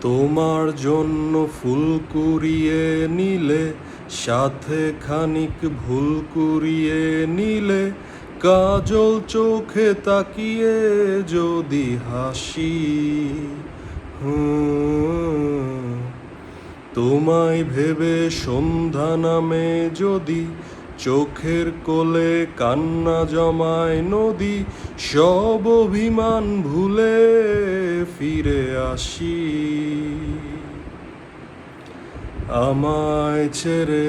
তোমার জন্য ফুল কুড়িয়ে নিলে, সাথে খানিক ভুল কুড়িয়ে নিলে, কাজল চোখে তাকিয়ে যদি হাসি। তোমায় ভেবে সন্ধ্যা নামে যদি, চোখের কোলে কান্না জমায় নদী, সব অভিমান ভুলে ফিরে আসি। আমায় ছেড়ে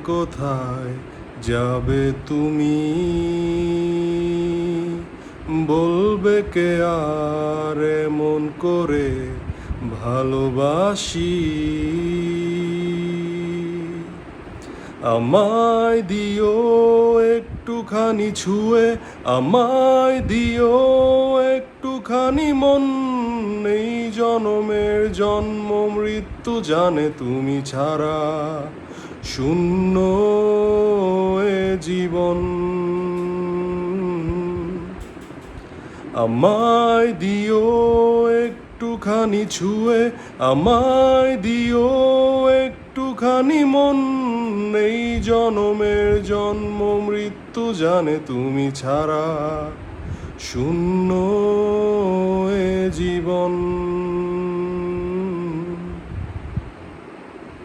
কোথায় যাবে তুমি, বলবে কে আর এমন করে ভালোবাসি। আমায় দিও একটুখানি ছুঁয়ে, আমায় দিও একটুখানি মন, এই জনমের জন্ম মৃত্যু জানে তুমি ছাড়া শূন্য এ জীবন। আমায় দিও একটুখানি ছুঁয়ে, আমায় দিও একটুখানি মন, এই জনমের জন্ম মৃত্যু জানে তুমি ছাড়া শূন্য এ জীবন।